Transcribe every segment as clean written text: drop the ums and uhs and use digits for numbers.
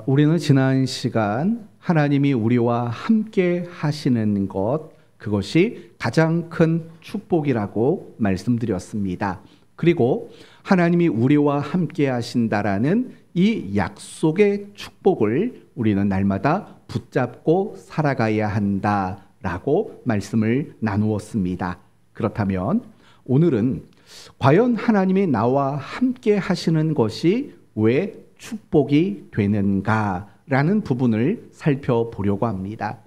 우리는 지난 시간 하나님이 우리와 함께 하시는 것, 그것이 가장 큰 축복이라고 말씀드렸습니다. 그리고 하나님이 우리와 함께 하신다라는 이 약속의 축복을 우리는 날마다 붙잡고 살아가야 한다라고 말씀을 나누었습니다. 그렇다면 오늘은 과연 하나님이 나와 함께 하시는 것이 왜 축복이 되는가라는 부분을 살펴보려고 합니다.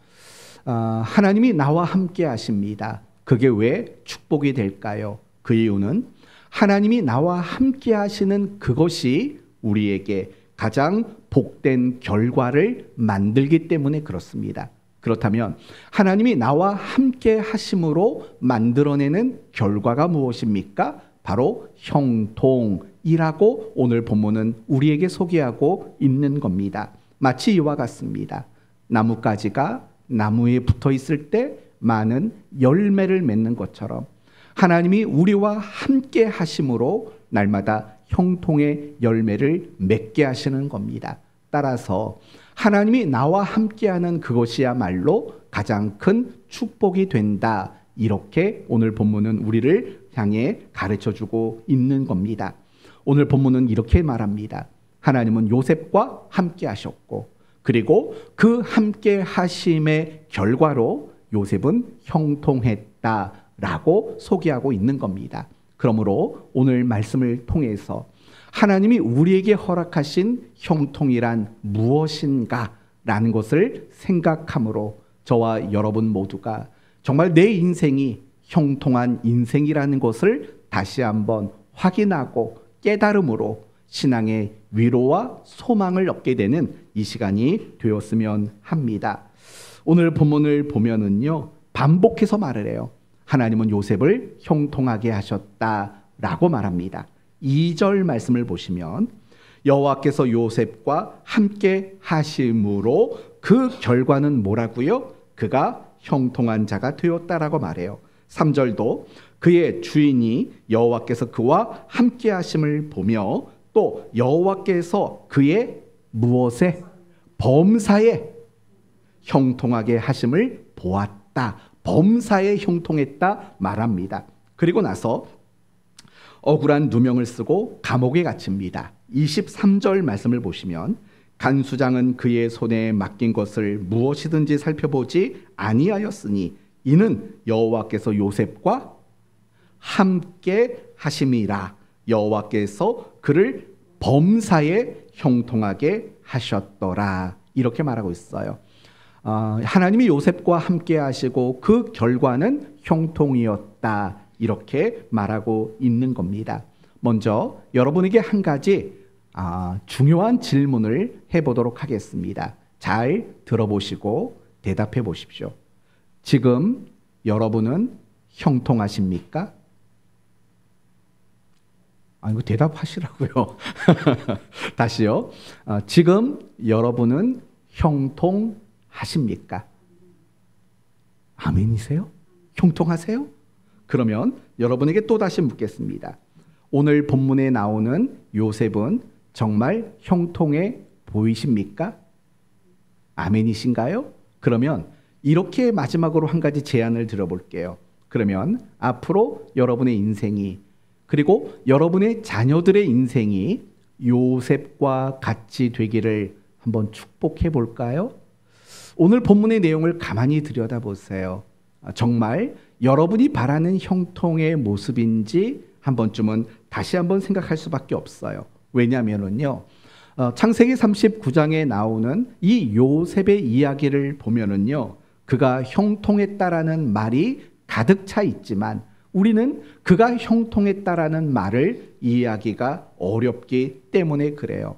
하나님이 나와 함께 하십니다. 그게 왜 축복이 될까요? 그 이유는 하나님이 나와 함께 하시는 그것이 우리에게 가장 복된 결과를 만들기 때문에 그렇습니다. 그렇다면 하나님이 나와 함께 하심으로 만들어내는 결과가 무엇입니까? 바로 형통이라고 오늘 본문은 우리에게 소개하고 있는 겁니다. 마치 이와 같습니다. 나뭇가지가 나무에 붙어 있을 때 많은 열매를 맺는 것처럼 하나님이 우리와 함께 하심으로 날마다 형통의 열매를 맺게 하시는 겁니다. 따라서 하나님이 나와 함께하는 그것이야말로 가장 큰 축복이 된다. 이렇게 오늘 본문은 우리를 향해 가르쳐주고 있는 겁니다. 오늘 본문은 이렇게 말합니다. 하나님은 요셉과 함께 하셨고, 그리고 그 함께 하심의 결과로 요셉은 형통했다라고 소개하고 있는 겁니다. 그러므로 오늘 말씀을 통해서 하나님이 우리에게 허락하신 형통이란 무엇인가라는 것을 생각함으로 저와 여러분 모두가 정말 내 인생이 형통한 인생이라는 것을 다시 한번 확인하고 깨달음으로 신앙의 위로와 소망을 얻게 되는 이 시간이 되었으면 합니다. 오늘 본문을 보면은요, 반복해서 말을 해요. 하나님은 요셉을 형통하게 하셨다라고 말합니다. 2절 말씀을 보시면 여호와께서 요셉과 함께 하심으로 그 결과는 뭐라고요? 그가 형통한 자가 되었다라고 말해요. 3절도 그의 주인이 여호와께서 그와 함께 하심을 보며 또 여호와께서 그의 무엇에? 범사에 형통하게 하심을 보았다. 범사에 형통했다 말합니다. 그리고 나서 억울한 누명을 쓰고 감옥에 갇힙니다. 23절 말씀을 보시면 간수장은 그의 손에 맡긴 것을 무엇이든지 살펴보지 아니하였으니 이는 여호와께서 요셉과 함께 하심이라. 여호와께서 그를 범사에 형통하게 하셨더라. 이렇게 말하고 있어요. 하나님이 요셉과 함께 하시고 그 결과는 형통이었다. 이렇게 말하고 있는 겁니다. 먼저 여러분에게 한 가지 중요한 질문을 해보도록 하겠습니다. 잘 들어보시고 대답해 보십시오. 지금 여러분은 형통하십니까? 이거 대답하시라고요. 다시요. 지금 여러분은 형통하십니까? 아멘이세요? 형통하세요? 그러면 여러분에게 또다시 묻겠습니다. 오늘 본문에 나오는 요셉은 정말 형통해 보이십니까? 아멘이신가요? 그러면 이렇게 마지막으로 한 가지 제안을 드려볼게요. 그러면 앞으로 여러분의 인생이, 그리고 여러분의 자녀들의 인생이 요셉과 같이 되기를 한번 축복해 볼까요? 오늘 본문의 내용을 가만히 들여다보세요. 정말 여러분이 바라는 형통의 모습인지 한 번쯤은 다시 한번 생각할 수밖에 없어요. 왜냐하면요, 창세기 39장에 나오는 이 요셉의 이야기를 보면은요, 그가 형통했다라는 말이 가득 차 있지만 우리는 그가 형통했다라는 말을 이해하기가 어렵기 때문에 그래요.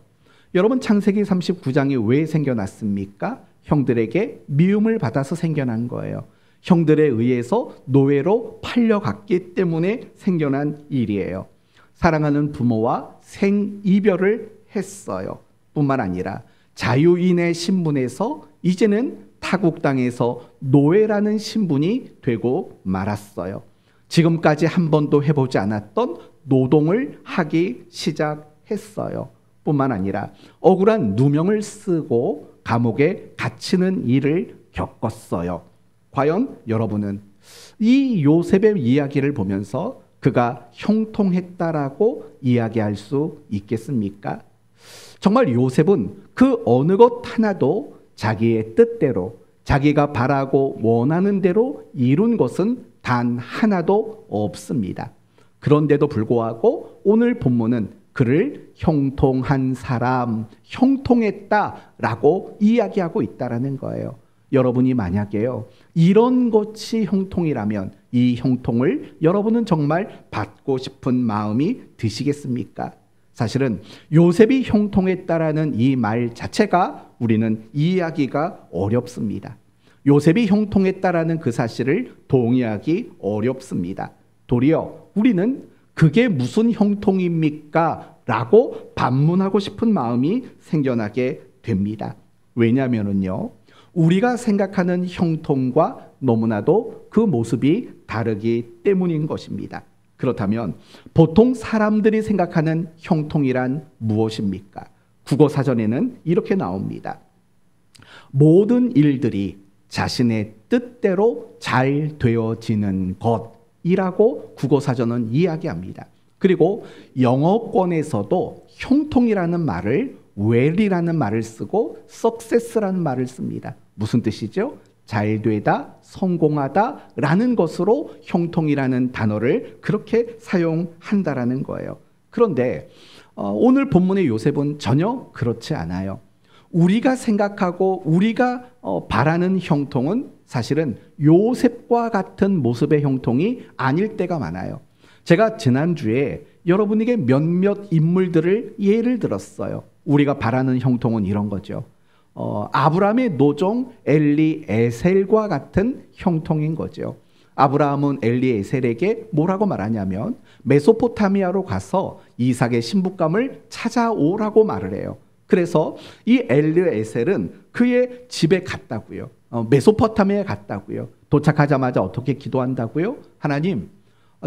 여러분, 창세기 39장이 왜 생겨났습니까? 형들에게 미움을 받아서 생겨난 거예요. 형들에 의해서 노예로 팔려갔기 때문에 생겨난 일이에요. 사랑하는 부모와 생이별을 했어요. 뿐만 아니라 자유인의 신분에서 이제는 타국 땅에서 노예라는 신분이 되고 말았어요. 지금까지 한 번도 해보지 않았던 노동을 하기 시작했어요. 뿐만 아니라 억울한 누명을 쓰고 감옥에 갇히는 일을 겪었어요. 과연 여러분은 이 요셉의 이야기를 보면서 그가 형통했다라고 이야기할 수 있겠습니까? 정말 요셉은 그 어느 것 하나도 자기의 뜻대로, 자기가 바라고 원하는 대로 이룬 것은 단 하나도 없습니다. 그런데도 불구하고 오늘 본문은 그를 형통한 사람, 형통했다라고 이야기하고 있다라는 거예요. 여러분이 만약에요, 이런 것이 형통이라면 이 형통을 여러분은 정말 받고 싶은 마음이 드시겠습니까? 사실은 요셉이 형통했다라는 이 말 자체가 우리는 이해하기가 어렵습니다. 요셉이 형통했다라는 그 사실을 동의하기 어렵습니다. 도리어 우리는 그게 무슨 형통입니까? 라고 반문하고 싶은 마음이 생겨나게 됩니다. 왜냐하면요, 우리가 생각하는 형통과 너무나도 그 모습이 다르기 때문인 것입니다. 그렇다면 보통 사람들이 생각하는 형통이란 무엇입니까? 국어사전에는 이렇게 나옵니다. 모든 일들이 자신의 뜻대로 잘 되어지는 것이라고 국어사전은 이야기합니다. 그리고 영어권에서도 형통이라는 말을 well이라는 말을 쓰고 success라는 말을 씁니다. 무슨 뜻이죠? 잘 되다, 성공하다 라는 것으로 형통이라는 단어를 그렇게 사용한다라는 거예요. 그런데 오늘 본문의 요셉은 전혀 그렇지 않아요. 우리가 생각하고 우리가 바라는 형통은 사실은 요셉과 같은 모습의 형통이 아닐 때가 많아요. 제가 지난주에 여러분에게 몇몇 인물들을 예를 들었어요. 우리가 바라는 형통은 이런 거죠. 아브라함의 노종 엘리에셀과 같은 형통인 거죠. 아브라함은 엘리에셀에게 뭐라고 말하냐면 메소포타미아로 가서 이삭의 신부감을 찾아오라고 말을 해요. 그래서 이 엘리에셀은 그의 집에 갔다고요. 메소포타미아에 갔다고요. 도착하자마자 어떻게 기도한다고요? 하나님,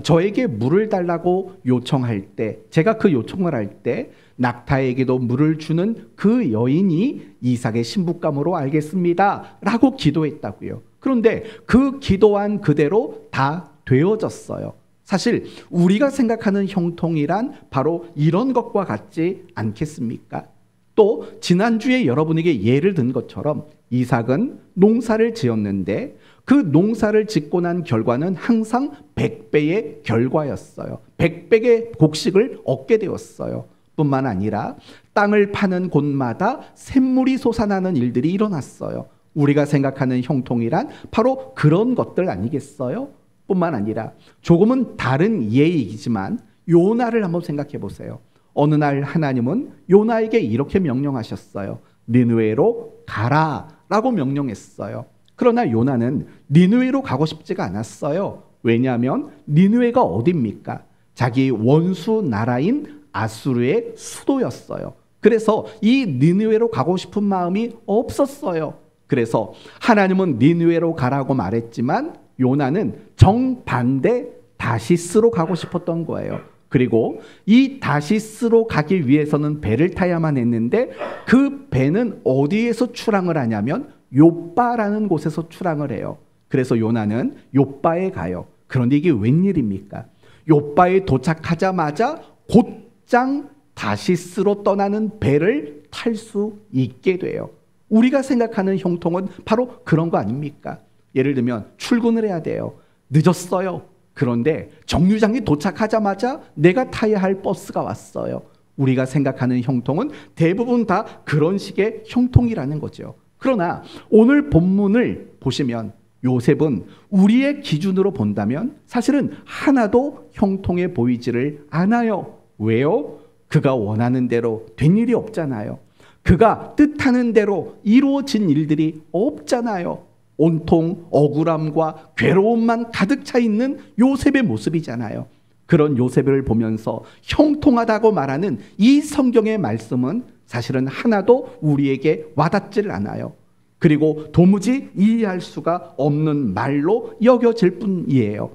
저에게 물을 달라고 요청할 때, 제가 그 요청을 할 때 낙타에게도 물을 주는 그 여인이 이삭의 신부감으로 알겠습니다 라고 기도했다고요. 그런데 그 기도한 그대로 다 되어졌어요. 사실 우리가 생각하는 형통이란 바로 이런 것과 같지 않겠습니까? 또 지난주에 여러분에게 예를 든 것처럼 이삭은 농사를 지었는데 그 농사를 짓고 난 결과는 항상 100배의 결과였어요. 100배의 곡식을 얻게 되었어요. 뿐만 아니라 땅을 파는 곳마다 샘물이 솟아나는 일들이 일어났어요. 우리가 생각하는 형통이란 바로 그런 것들 아니겠어요? 뿐만 아니라 조금은 다른 예이지만 요나를 한번 생각해 보세요. 어느 날 하나님은 요나에게 이렇게 명령하셨어요. 니느웨로 가라 라고 명령했어요. 그러나 요나는 니느웨로 가고 싶지가 않았어요. 왜냐하면 니느웨가 어디입니까? 자기 원수 나라인 아수르의 수도였어요. 그래서 이 니느웨로 가고 싶은 마음이 없었어요. 그래서 하나님은 니느웨로 가라고 말했지만 요나는 정반대 다시스로 가고 싶었던 거예요. 그리고 이 다시스로 가기 위해서는 배를 타야만 했는데 그 배는 어디에서 출항을 하냐면 욥바라는 곳에서 출항을 해요. 그래서 요나는 욥바에 가요. 그런데 이게 웬일입니까? 욥바에 도착하자마자 곧장 다시스로 떠나는 배를 탈 수 있게 돼요. 우리가 생각하는 형통은 바로 그런 거 아닙니까? 예를 들면 출근을 해야 돼요. 늦었어요. 그런데 정류장에 도착하자마자 내가 타야 할 버스가 왔어요. 우리가 생각하는 형통은 대부분 다 그런 식의 형통이라는 거죠. 그러나 오늘 본문을 보시면 요셉은 우리의 기준으로 본다면 사실은 하나도 형통해 보이지를 않아요. 왜요? 그가 원하는 대로 된 일이 없잖아요. 그가 뜻하는 대로 이루어진 일들이 없잖아요. 온통 억울함과 괴로움만 가득 차 있는 요셉의 모습이잖아요. 그런 요셉을 보면서 형통하다고 말하는 이 성경의 말씀은 사실은 하나도 우리에게 와닿지를 않아요. 그리고 도무지 이해할 수가 없는 말로 여겨질 뿐이에요.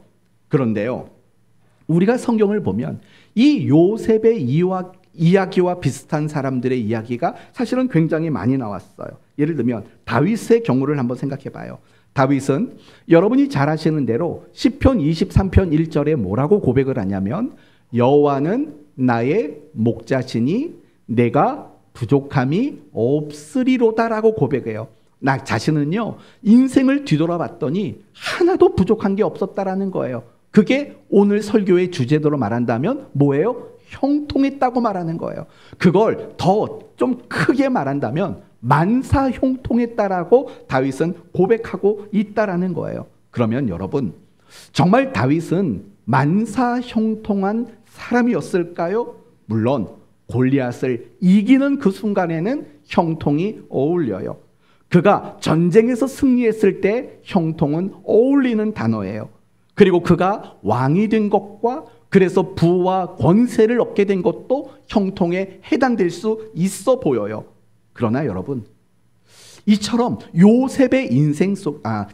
그런데요, 우리가 성경을 보면 이 요셉의 이야기와 비슷한 사람들의 이야기가 사실은 굉장히 많이 나왔어요. 예를 들면 다윗의 경우를 한번 생각해 봐요. 다윗은 여러분이 잘 아시는 대로 시편 23편 1절에 뭐라고 고백을 하냐면 여호와는 나의 목자시니 내가 부족함이 없으리로다라고 고백해요. 나 자신은요 인생을 뒤돌아봤더니 하나도 부족한 게 없었다라는 거예요. 그게 오늘 설교의 주제대로 말한다면 뭐예요? 형통했다고 말하는 거예요. 그걸 더 좀 크게 말한다면 만사 형통했다라고 다윗은 고백하고 있다라는 거예요. 그러면 여러분 정말 다윗은 만사 형통한 사람이었을까요? 물론 골리앗을 이기는 그 순간에는 형통이 어울려요. 그가 전쟁에서 승리했을 때 형통은 어울리는 단어예요. 그리고 그가 왕이 된 것과 그래서 부와 권세를 얻게 된 것도 형통에 해당될 수 있어 보여요. 그러나 여러분 이처럼 요셉의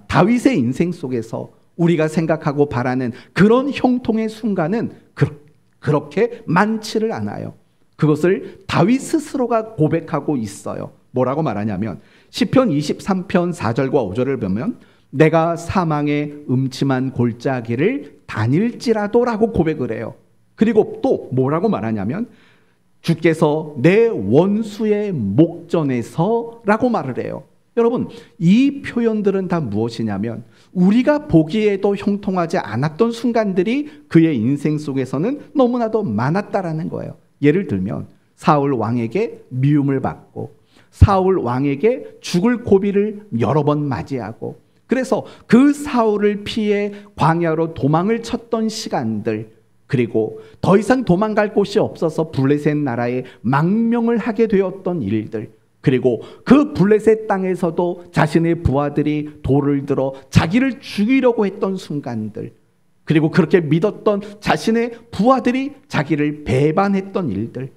다윗의 인생 속에서 우리가 생각하고 바라는 그런 형통의 순간은 그렇게 많지를 않아요. 그것을 다윗 스스로가 고백하고 있어요. 뭐라고 말하냐면 시편 23편 4절과 5절을 보면 내가 사망의 음침한 골짜기를 다닐지라도라고 고백을 해요. 그리고 또 뭐라고 말하냐면 주께서 내 원수의 목전에서라고 말을 해요. 여러분 이 표현들은 다 무엇이냐면 우리가 보기에도 형통하지 않았던 순간들이 그의 인생 속에서는 너무나도 많았다라는 거예요. 예를 들면 사울 왕에게 미움을 받고 사울 왕에게 죽을 고비를 여러 번 맞이하고 그래서 그 사울을 피해 광야로 도망을 쳤던 시간들, 그리고 더 이상 도망갈 곳이 없어서 블레셋 나라에 망명을 하게 되었던 일들, 그리고 그 블레셋 땅에서도 자신의 부하들이 돌을 들어 자기를 죽이려고 했던 순간들, 그리고 그렇게 믿었던 자신의 부하들이 자기를 배반했던 일들,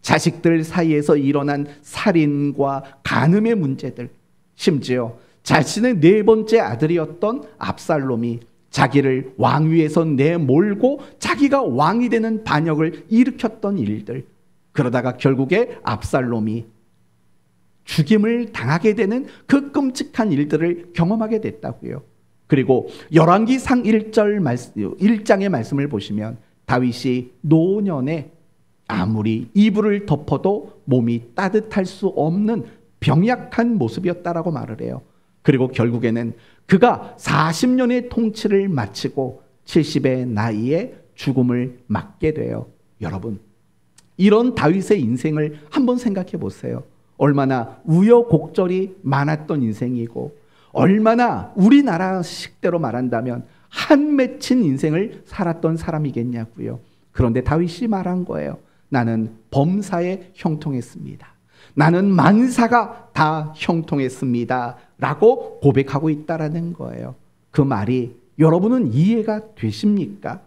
자식들 사이에서 일어난 살인과 간음의 문제들, 심지어 자신의 네 번째 아들이었던 압살롬이 자기를 왕위에서 내몰고 자기가 왕이 되는 반역을 일으켰던 일들, 그러다가 결국에 압살롬이 죽임을 당하게 되는 그 끔찍한 일들을 경험하게 됐다고요. 그리고 열왕기상 1장의 말씀을 보시면 다윗이 노년에 아무리 이불을 덮어도 몸이 따뜻할 수 없는 병약한 모습이었다라고 말을 해요. 그리고 결국에는 그가 40년의 통치를 마치고 70의 나이에 죽음을 맞게 돼요. 여러분, 이런 다윗의 인생을 한번 생각해 보세요. 얼마나 우여곡절이 많았던 인생이고 얼마나 우리나라식대로 말한다면 한 맺힌 인생을 살았던 사람이겠냐고요. 그런데 다윗이 말한 거예요. 나는 범사에 형통했습니다. 나는 만사가 다 형통했습니다. 라고 고백하고 있다라는 거예요. 그 말이 여러분은 이해가 되십니까?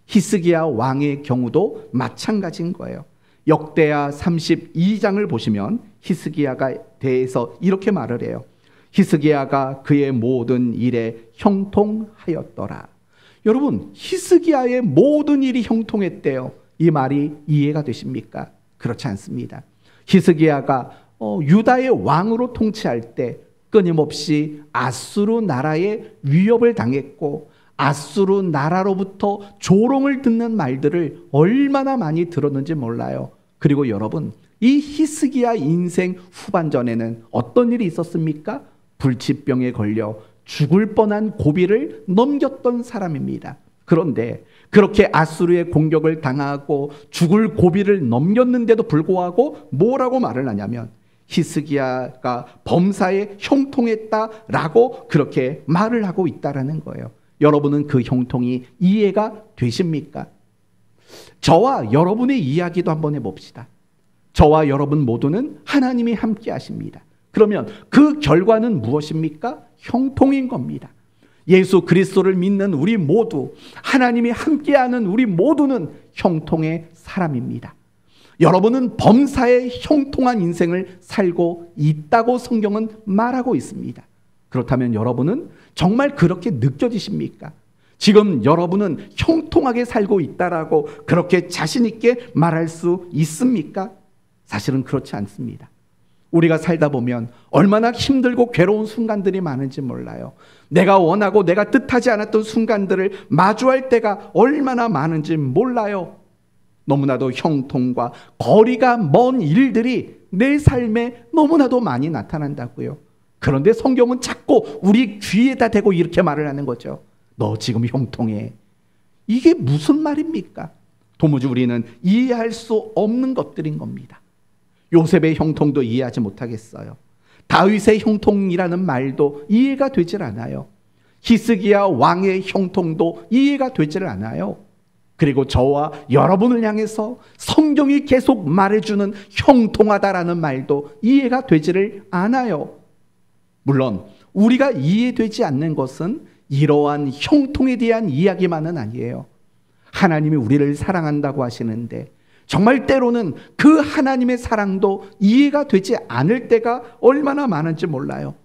히스기야 왕의 경우도 마찬가지인 거예요. 역대하 32장을 보시면 히스기야가 대해서 이렇게 말을 해요. 히스기야가 그의 모든 일에 형통하였더라. 여러분, 히스기야의 모든 일이 형통했대요. 이 말이 이해가 되십니까? 그렇지 않습니다. 히스기야가 유다의 왕으로 통치할 때 끊임없이 아수르 나라의 위협을 당했고 아수르 나라로부터 조롱을 듣는 말들을 얼마나 많이 들었는지 몰라요. 그리고 여러분, 이 히스기야 인생 후반전에는 어떤 일이 있었습니까? 불치병에 걸려 죽을 뻔한 고비를 넘겼던 사람입니다. 그런데 그렇게 아수르의 공격을 당하고 죽을 고비를 넘겼는데도 불구하고 뭐라고 말을 하냐면 히스기야가 범사에 형통했다라고 그렇게 말을 하고 있다라는 거예요. 여러분은 그 형통이 이해가 되십니까? 저와 여러분의 이야기도 한번 해봅시다. 저와 여러분 모두는 하나님이 함께 하십니다. 그러면 그 결과는 무엇입니까? 형통인 겁니다. 예수 그리스도를 믿는 우리 모두, 하나님이 함께하는 우리 모두는 형통의 사람입니다. 여러분은 범사에 형통한 인생을 살고 있다고 성경은 말하고 있습니다. 그렇다면 여러분은 정말 그렇게 느껴지십니까? 지금 여러분은 형통하게 살고 있다라고 그렇게 자신 있게 말할 수 있습니까? 사실은 그렇지 않습니다. 우리가 살다 보면 얼마나 힘들고 괴로운 순간들이 많은지 몰라요. 내가 원하고 내가 뜻하지 않았던 순간들을 마주할 때가 얼마나 많은지 몰라요. 너무나도 형통과 거리가 먼 일들이 내 삶에 너무나도 많이 나타난다고요. 그런데 성경은 자꾸 우리 귀에다 대고 이렇게 말을 하는 거죠. 너 지금 형통해. 이게 무슨 말입니까? 도무지 우리는 이해할 수 없는 것들인 겁니다. 요셉의 형통도 이해하지 못하겠어요. 다윗의 형통이라는 말도 이해가 되질 않아요. 히스기야 왕의 형통도 이해가 되질 않아요. 그리고 저와 여러분을 향해서 성경이 계속 말해주는 형통하다라는 말도 이해가 되지를 않아요. 물론 우리가 이해되지 않는 것은 이러한 형통에 대한 이야기만은 아니에요. 하나님이 우리를 사랑한다고 하시는데 정말 때로는 그 하나님의 사랑도 이해가 되지 않을 때가 얼마나 많은지 몰라요.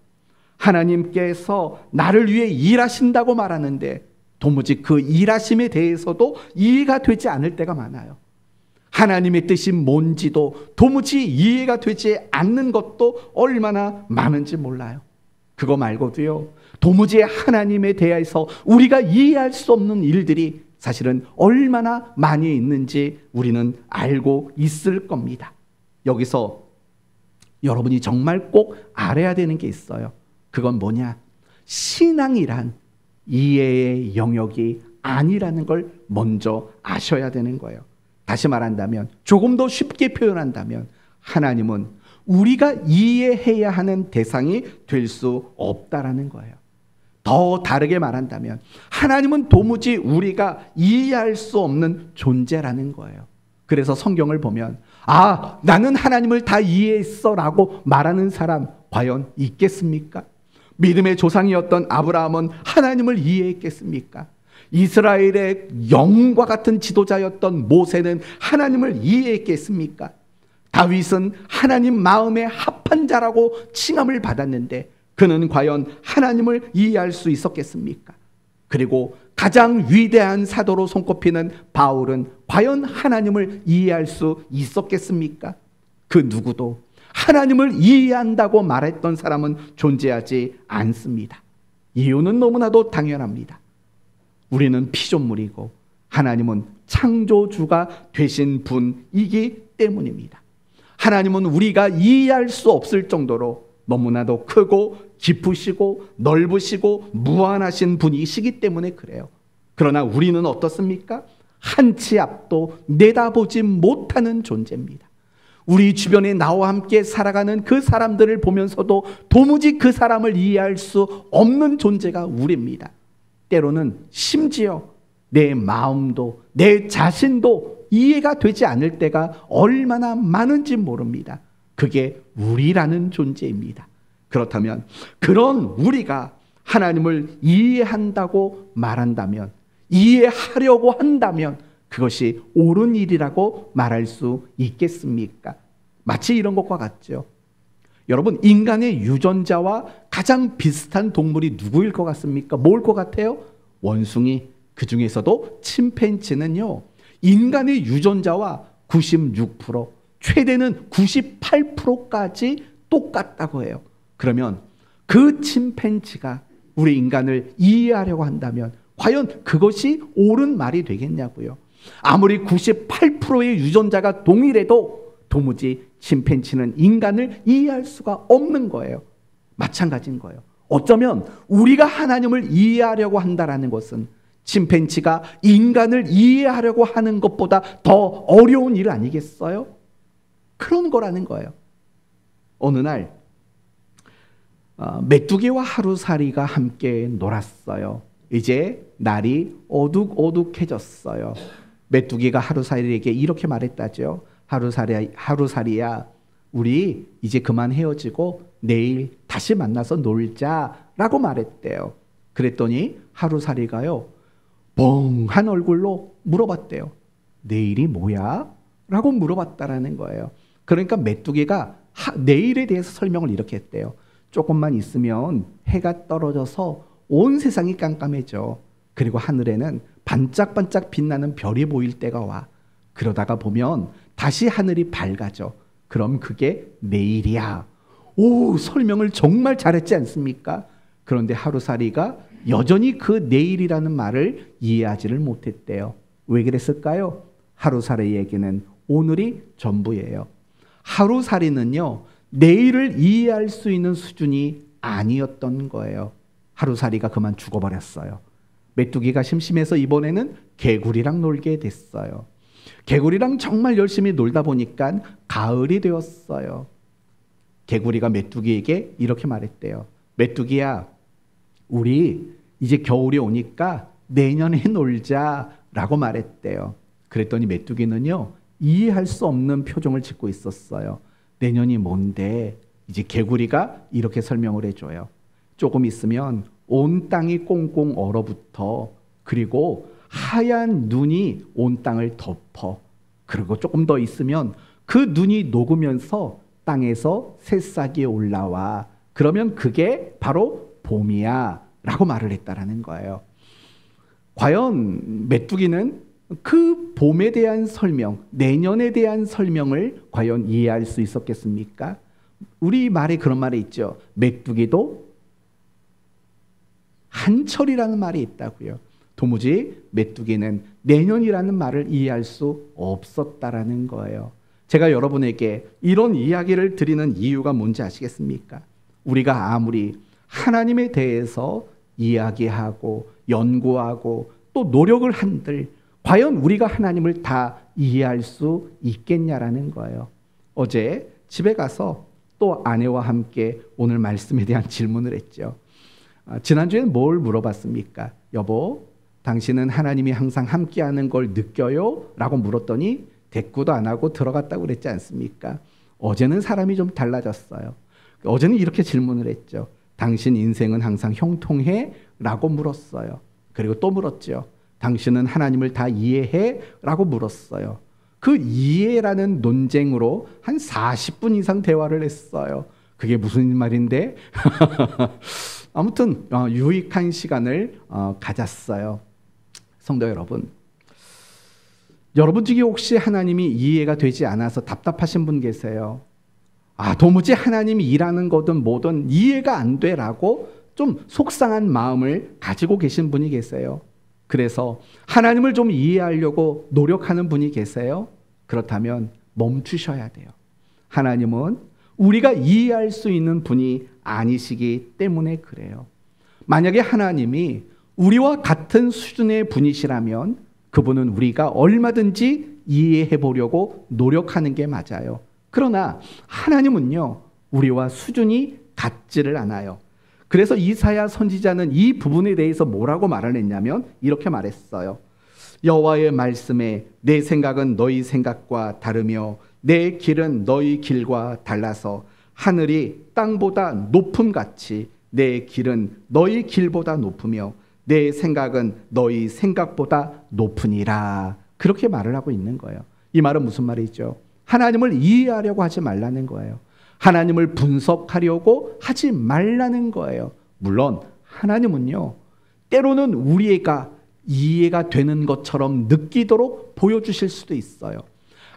하나님께서 나를 위해 일하신다고 말하는데 도무지 그 일하심에 대해서도 이해가 되지 않을 때가 많아요. 하나님의 뜻이 뭔지도 도무지 이해가 되지 않는 것도 얼마나 많은지 몰라요. 그거 말고도요, 도무지 하나님에 대해서 우리가 이해할 수 없는 일들이 사실은 얼마나 많이 있는지 우리는 알고 있을 겁니다. 여기서 여러분이 정말 꼭 알아야 되는 게 있어요. 그건 뭐냐? 신앙이란 이해의 영역이 아니라는 걸 먼저 아셔야 되는 거예요. 다시 말한다면, 조금 더 쉽게 표현한다면, 하나님은 우리가 이해해야 하는 대상이 될 수 없다라는 거예요. 더 다르게 말한다면 하나님은 도무지 우리가 이해할 수 없는 존재라는 거예요. 그래서 성경을 보면 나는 하나님을 다 이해했어 라고 말하는 사람 과연 있겠습니까? 믿음의 조상이었던 아브라함은 하나님을 이해했겠습니까? 이스라엘의 영과 같은 지도자였던 모세는 하나님을 이해했겠습니까? 다윗은 하나님 마음에 합한 자라고 칭함을 받았는데 그는 과연 하나님을 이해할 수 있었겠습니까? 그리고 가장 위대한 사도로 손꼽히는 바울은 과연 하나님을 이해할 수 있었겠습니까? 그 누구도 하나님을 이해한다고 말했던 사람은 존재하지 않습니다. 이유는 너무나도 당연합니다. 우리는 피조물이고 하나님은 창조주가 되신 분이기 때문입니다. 하나님은 우리가 이해할 수 없을 정도로 너무나도 크고 깊으시고 넓으시고 무한하신 분이시기 때문에 그래요. 그러나 우리는 어떻습니까? 한 치 앞도 내다보지 못하는 존재입니다. 우리 주변에 나와 함께 살아가는 그 사람들을 보면서도 도무지 그 사람을 이해할 수 없는 존재가 우리입니다. 때로는 심지어 내 마음도 내 자신도 이해가 되지 않을 때가 얼마나 많은지 모릅니다. 그게 우리라는 존재입니다. 그렇다면 그런 우리가 하나님을 이해한다고 말한다면, 이해하려고 한다면 그것이 옳은 일이라고 말할 수 있겠습니까? 마치 이런 것과 같죠. 여러분, 인간의 유전자와 가장 비슷한 동물이 누구일 것 같습니까? 뭘 것 같아요? 원숭이. 그 중에서도 침팬지는요, 인간의 유전자와 96%, 최대는 98%까지 똑같다고 해요. 그러면 그 침팬지가 우리 인간을 이해하려고 한다면 과연 그것이 옳은 말이 되겠냐고요. 아무리 98%의 유전자가 동일해도 도무지 침팬지는 인간을 이해할 수가 없는 거예요. 마찬가지인 거예요. 어쩌면 우리가 하나님을 이해하려고 한다는 것은 침팬지가 인간을 이해하려고 하는 것보다 더 어려운 일 아니겠어요? 그런 거라는 거예요. 어느 날 메뚜기와 하루살이가 함께 놀았어요. 이제 날이 어둑어둑해졌어요. 메뚜기가 하루살이에게 이렇게 말했다죠. 하루살이야, 우리 이제 그만 헤어지고 내일 다시 만나서 놀자라고 말했대요. 그랬더니 하루살이가요, 멍한 얼굴로 물어봤대요. 내일이 뭐야? 라고 물어봤다라는 거예요. 그러니까 메뚜기가 내일에 대해서 설명을 이렇게 했대요. 조금만 있으면 해가 떨어져서 온 세상이 깜깜해져. 그리고 하늘에는 반짝반짝 빛나는 별이 보일 때가 와. 그러다가 보면 다시 하늘이 밝아져. 그럼 그게 내일이야. 오, 설명을 정말 잘했지 않습니까? 그런데 하루살이가 여전히 그 내일이라는 말을 이해하지를 못했대요. 왜 그랬을까요? 하루살이에게는 오늘이 전부예요. 하루살이는요, 내일을 이해할 수 있는 수준이 아니었던 거예요. 하루살이가 그만 죽어버렸어요. 메뚜기가 심심해서 이번에는 개구리랑 놀게 됐어요. 개구리랑 정말 열심히 놀다 보니까 가을이 되었어요. 개구리가 메뚜기에게 이렇게 말했대요. 메뚜기야, 우리 이제 겨울이 오니까 내년에 놀자라고 말했대요. 그랬더니 메뚜기는요, 이해할 수 없는 표정을 짓고 있었어요. 내년이 뭔데? 이제 개구리가 이렇게 설명을 해줘요. 조금 있으면 온 땅이 꽁꽁 얼어붙어. 그리고 하얀 눈이 온 땅을 덮어. 그리고 조금 더 있으면 그 눈이 녹으면서 땅에서 새싹이 올라와. 그러면 그게 바로 봄이야 라고 말을 했다라는 거예요. 과연 메뚜기는 그 봄에 대한 설명, 내년에 대한 설명을 과연 이해할 수 있었겠습니까? 우리 말에 그런 말이 있죠. 메뚜기도 한철이라는 말이 있다고요. 도무지 메뚜기는 내년이라는 말을 이해할 수 없었다라는 거예요. 제가 여러분에게 이런 이야기를 드리는 이유가 뭔지 아시겠습니까? 우리가 아무리 하나님에 대해서 이야기하고 연구하고 또 노력을 한들 과연 우리가 하나님을 다 이해할 수 있겠냐라는 거예요. 어제 집에 가서 또 아내와 함께 오늘 말씀에 대한 질문을 했죠. 지난주에는 뭘 물어봤습니까? 여보, 당신은 하나님이 항상 함께하는 걸 느껴요? 라고 물었더니 대꾸도 안 하고 들어갔다고 그랬지 않습니까? 어제는 사람이 좀 달라졌어요. 어제는 이렇게 질문을 했죠. 당신 인생은 항상 형통해? 라고 물었어요. 그리고 또 물었죠. 당신은 하나님을 다 이해해? 라고 물었어요. 그 이해라는 논쟁으로 한 40분 이상 대화를 했어요. 그게 무슨 말인데? 아무튼 유익한 시간을 가졌어요. 성도 여러분, 여러분 중에 혹시 하나님이 이해가 되지 않아서 답답하신 분 계세요? 도무지 하나님이 일하는 거든 뭐든 이해가 안 돼라고 좀 속상한 마음을 가지고 계신 분이 계세요. 그래서 하나님을 좀 이해하려고 노력하는 분이 계세요. 그렇다면 멈추셔야 돼요. 하나님은 우리가 이해할 수 있는 분이 아니시기 때문에 그래요. 만약에 하나님이 우리와 같은 수준의 분이시라면 그분은 우리가 얼마든지 이해해 보려고 노력하는 게 맞아요. 그러나 하나님은요, 우리와 수준이 같지를 않아요. 그래서 이사야 선지자는 이 부분에 대해서 뭐라고 말을 했냐면 이렇게 말했어요. 여호와의 말씀에 내 생각은 너희 생각과 다르며 내 길은 너희 길과 달라서 하늘이 땅보다 높음같이 내 길은 너희 길보다 높으며 내 생각은 너희 생각보다 높으니라. 그렇게 말을 하고 있는 거예요. 이 말은 무슨 말이죠? 하나님을 이해하려고 하지 말라는 거예요. 하나님을 분석하려고 하지 말라는 거예요. 물론 하나님은요, 때로는 우리가 이해가 되는 것처럼 느끼도록 보여주실 수도 있어요.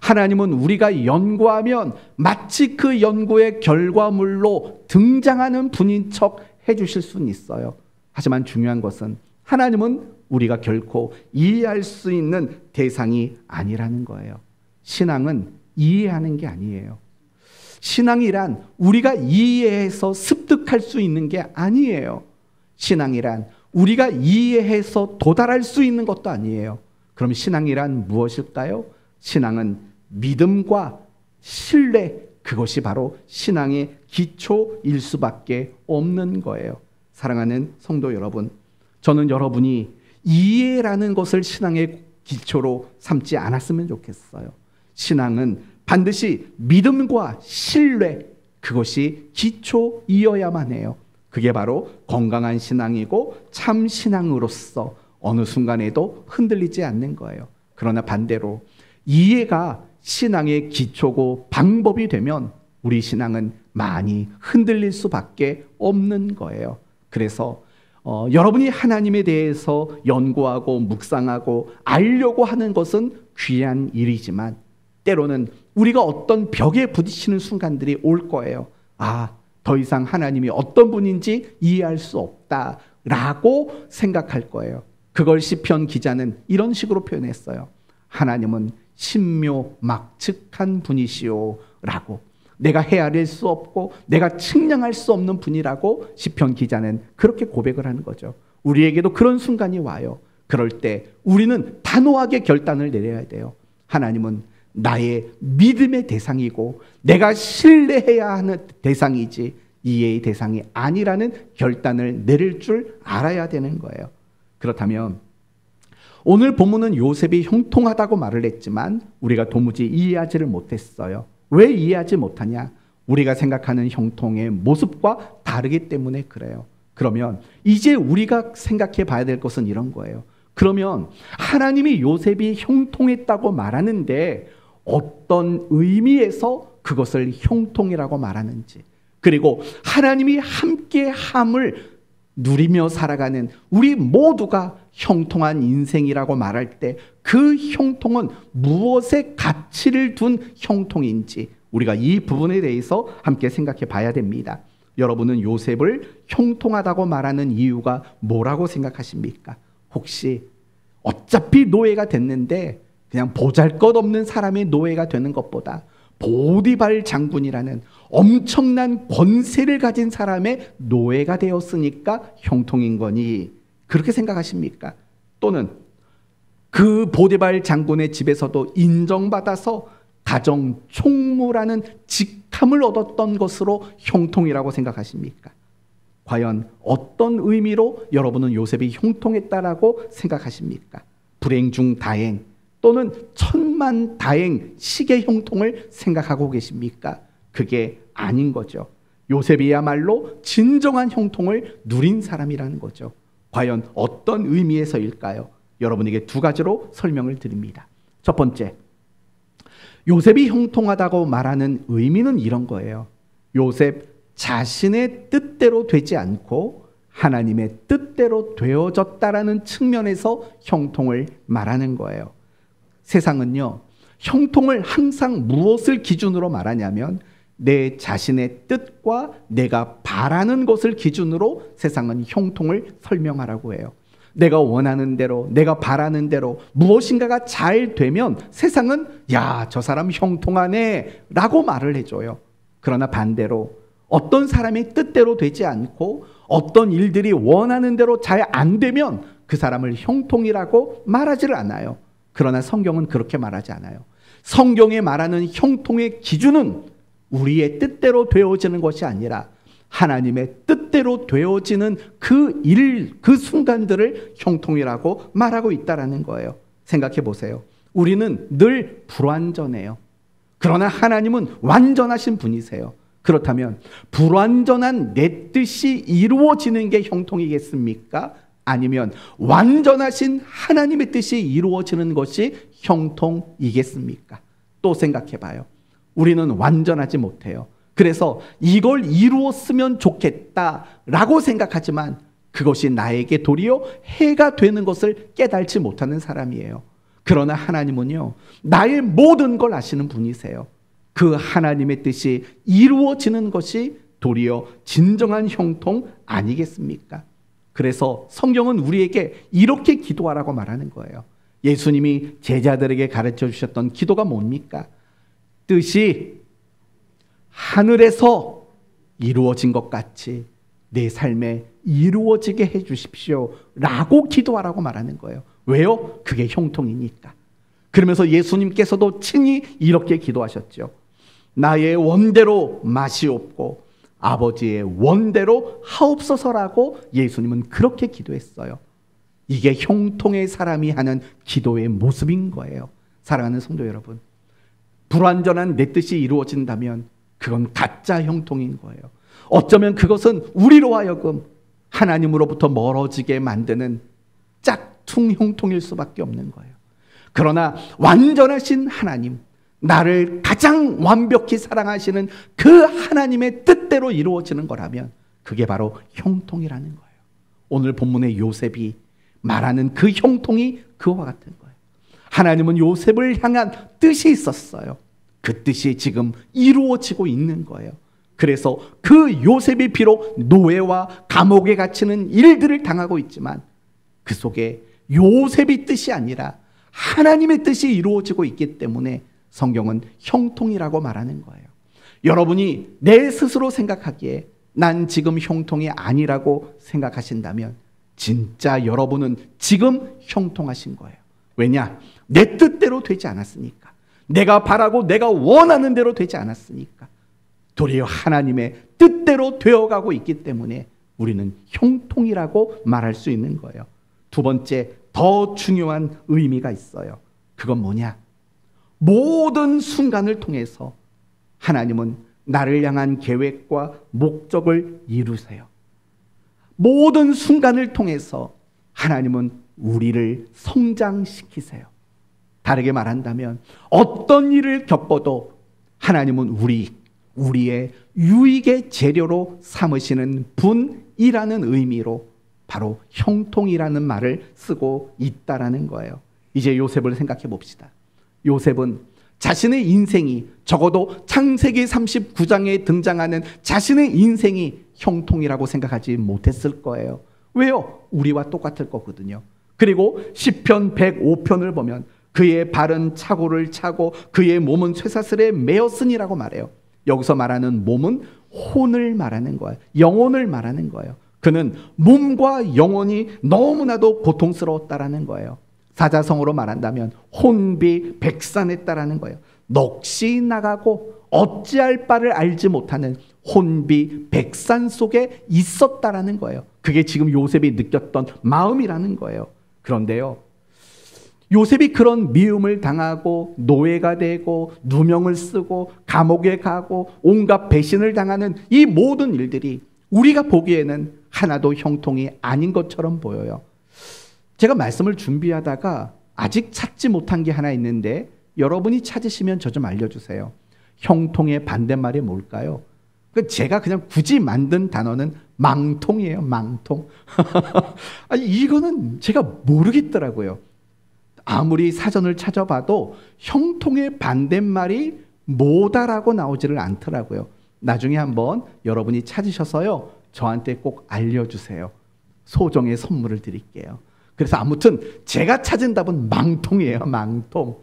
하나님은 우리가 연구하면 마치 그 연구의 결과물로 등장하는 분인 척 해주실 수는 있어요. 하지만 중요한 것은 하나님은 우리가 결코 이해할 수 있는 대상이 아니라는 거예요. 신앙은 이해하는 게 아니에요. 신앙이란 우리가 이해해서 습득할 수 있는 게 아니에요. 신앙이란 우리가 이해해서 도달할 수 있는 것도 아니에요. 그럼 신앙이란 무엇일까요? 신앙은 믿음과 신뢰, 그것이 바로 신앙의 기초일 수밖에 없는 거예요. 사랑하는 성도 여러분, 저는 여러분이 이해라는 것을 신앙의 기초로 삼지 않았으면 좋겠어요. 신앙은 반드시 믿음과 신뢰, 그것이 기초이어야만 해요. 그게 바로 건강한 신앙이고 참 신앙으로서 어느 순간에도 흔들리지 않는 거예요. 그러나 반대로 이해가 신앙의 기초고 방법이 되면 우리 신앙은 많이 흔들릴 수밖에 없는 거예요. 그래서 여러분이 하나님에 대해서 연구하고 묵상하고 알려고 하는 것은 귀한 일이지만 때로는 우리가 어떤 벽에 부딪히는 순간들이 올 거예요. 더 이상 하나님이 어떤 분인지 이해할 수 없다라고 생각할 거예요. 그걸 시편 기자는 이런 식으로 표현했어요. 하나님은 신묘막측한 분이시오 라고. 내가 헤아릴 수 없고 내가 측량할 수 없는 분이라고 시편 기자는 그렇게 고백을 하는 거죠. 우리에게도 그런 순간이 와요. 그럴 때 우리는 단호하게 결단을 내려야 돼요. 하나님은 나의 믿음의 대상이고 내가 신뢰해야 하는 대상이지 이해의 대상이 아니라는 결단을 내릴 줄 알아야 되는 거예요. 그렇다면 오늘 본문은 요셉이 형통하다고 말을 했지만 우리가 도무지 이해하지를 못했어요. 왜 이해하지 못하냐? 우리가 생각하는 형통의 모습과 다르기 때문에 그래요. 그러면 이제 우리가 생각해 봐야 될 것은 이런 거예요. 그러면 하나님이 요셉이 형통했다고 말하는데 어떤 의미에서 그것을 형통이라고 말하는지, 그리고 하나님이 함께함을 누리며 살아가는 우리 모두가 형통한 인생이라고 말할 때 그 형통은 무엇에 가치를 둔 형통인지 우리가 이 부분에 대해서 함께 생각해 봐야 됩니다. 여러분은 요셉을 형통하다고 말하는 이유가 뭐라고 생각하십니까? 혹시 어차피 노예가 됐는데 그냥 보잘것없는 사람의 노예가 되는 것보다 보디발 장군이라는 엄청난 권세를 가진 사람의 노예가 되었으니까 형통인 거니, 그렇게 생각하십니까? 또는 그 보디발 장군의 집에서도 인정받아서 가정 총무라는 직함을 얻었던 것으로 형통이라고 생각하십니까? 과연 어떤 의미로 여러분은 요셉이 형통했다라고 생각하십니까? 불행 중 다행 또는 천만 다행식의 형통을 생각하고 계십니까? 그게 아닌 거죠. 요셉이야말로 진정한 형통을 누린 사람이라는 거죠. 과연 어떤 의미에서일까요? 여러분에게 두 가지로 설명을 드립니다. 첫 번째, 요셉이 형통하다고 말하는 의미는 이런 거예요. 요셉 자신의 뜻대로 되지 않고 하나님의 뜻대로 되어졌다라는 측면에서 형통을 말하는 거예요. 세상은요, 형통을 항상 무엇을 기준으로 말하냐면 내 자신의 뜻과 내가 바라는 것을 기준으로 세상은 형통을 설명하라고 해요. 내가 원하는 대로, 내가 바라는 대로 무엇인가가 잘 되면 세상은 야, 저 사람 형통하네 라고 말을 해줘요. 그러나 반대로 어떤 사람이 뜻대로 되지 않고 어떤 일들이 원하는 대로 잘 안 되면 그 사람을 형통이라고 말하지를 않아요. 그러나 성경은 그렇게 말하지 않아요. 성경에 말하는 형통의 기준은 우리의 뜻대로 되어지는 것이 아니라 하나님의 뜻대로 되어지는 그 일, 그 순간들을 형통이라고 말하고 있다는 거예요. 생각해 보세요. 우리는 늘 불완전해요. 그러나 하나님은 완전하신 분이세요. 그렇다면 불완전한 내 뜻이 이루어지는 게 형통이겠습니까? 아니면 완전하신 하나님의 뜻이 이루어지는 것이 형통이겠습니까? 또 생각해 봐요. 우리는 완전하지 못해요. 그래서 이걸 이루었으면 좋겠다라고 생각하지만 그것이 나에게 도리어 해가 되는 것을 깨달지 못하는 사람이에요. 그러나 하나님은요, 나의 모든 걸 아시는 분이세요. 그 하나님의 뜻이 이루어지는 것이 도리어 진정한 형통 아니겠습니까? 그래서 성경은 우리에게 이렇게 기도하라고 말하는 거예요. 예수님이 제자들에게 가르쳐 주셨던 기도가 뭡니까? 뜻이 하늘에서 이루어진 것 같이 내 삶에 이루어지게 해 주십시오 라고 기도하라고 말하는 거예요. 왜요? 그게 형통이니까. 그러면서 예수님께서도 친히 이렇게 기도하셨죠. 나의 원대로 마시옵고 아버지의 원대로 하옵소서라고 예수님은 그렇게 기도했어요. 이게 형통의 사람이 하는 기도의 모습인 거예요. 사랑하는 성도 여러분, 불완전한 내 뜻이 이루어진다면 그건 가짜 형통인 거예요. 어쩌면 그것은 우리로 하여금 하나님으로부터 멀어지게 만드는 짝퉁 형통일 수밖에 없는 거예요. 그러나 완전하신 하나님, 나를 가장 완벽히 사랑하시는 그 하나님의 뜻대로 이루어지는 거라면 그게 바로 형통이라는 거예요. 오늘 본문의 요셉이 말하는 그 형통이 그와 같은 거예요. 하나님은 요셉을 향한 뜻이 있었어요. 그 뜻이 지금 이루어지고 있는 거예요. 그래서 그 요셉이 비록 노예와 감옥에 갇히는 일들을 당하고 있지만 그 속에 요셉의 뜻이 아니라 하나님의 뜻이 이루어지고 있기 때문에 성경은 형통이라고 말하는 거예요. 여러분이 내 스스로 생각하기에 난 지금 형통이 아니라고 생각하신다면 진짜 여러분은 지금 형통하신 거예요. 왜냐? 내 뜻대로 되지 않았으니까. 내가 바라고 내가 원하는 대로 되지 않았으니까. 도리어 하나님의 뜻대로 되어가고 있기 때문에 우리는 형통이라고 말할 수 있는 거예요. 두 번째, 더 중요한 의미가 있어요. 그건 뭐냐? 모든 순간을 통해서 하나님은 나를 향한 계획과 목적을 이루세요. 모든 순간을 통해서 하나님은 우리를 성장시키세요. 다르게 말한다면 어떤 일을 겪어도 하나님은 우리의 유익의 재료로 삼으시는 분이라는 의미로 바로 형통이라는 말을 쓰고 있다라는 거예요. 이제 요셉을 생각해 봅시다. 요셉은 자신의 인생이 적어도 창세기 39장에 등장하는 자신의 인생이 형통이라고 생각하지 못했을 거예요. 왜요? 우리와 똑같을 거거든요. 그리고 시편 105편을 보면 그의 발은 차고를 차고 그의 몸은 쇠사슬에 매었으니라고 말해요. 여기서 말하는 몸은 혼을 말하는 거예요. 영혼을 말하는 거예요. 그는 몸과 영혼이 너무나도 고통스러웠다라는 거예요. 사자성어로 말한다면 혼비백산했다라는 거예요. 넋이 나가고 어찌할 바를 알지 못하는 혼비백산 속에 있었다라는 거예요. 그게 지금 요셉이 느꼈던 마음이라는 거예요. 그런데요, 요셉이 그런 미움을 당하고 노예가 되고 누명을 쓰고 감옥에 가고 온갖 배신을 당하는 이 모든 일들이 우리가 보기에는 하나도 형통이 아닌 것처럼 보여요. 제가 말씀을 준비하다가 아직 찾지 못한 게 하나 있는데 여러분이 찾으시면 저 좀 알려주세요. 형통의 반대말이 뭘까요? 제가 그냥 굳이 만든 단어는 망통이에요. 망통. 아니, 이거는 제가 모르겠더라고요. 아무리 사전을 찾아봐도 형통의 반대말이 뭐다라고 나오지를 않더라고요. 나중에 한번 여러분이 찾으셔서요, 저한테 꼭 알려주세요. 소정의 선물을 드릴게요. 그래서 아무튼 제가 찾은 답은 망통이에요. 망통.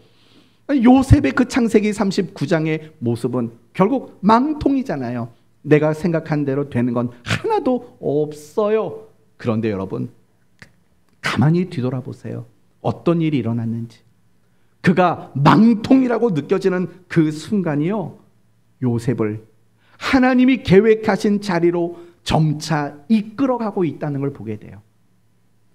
요셉의 그 창세기 39장의 모습은 결국 망통이잖아요. 내가 생각한 대로 되는 건 하나도 없어요. 그런데 여러분, 가만히 뒤돌아보세요. 어떤 일이 일어났는지. 그가 망통이라고 느껴지는 그 순간이요, 요셉을 하나님이 계획하신 자리로 점차 이끌어가고 있다는 걸 보게 돼요.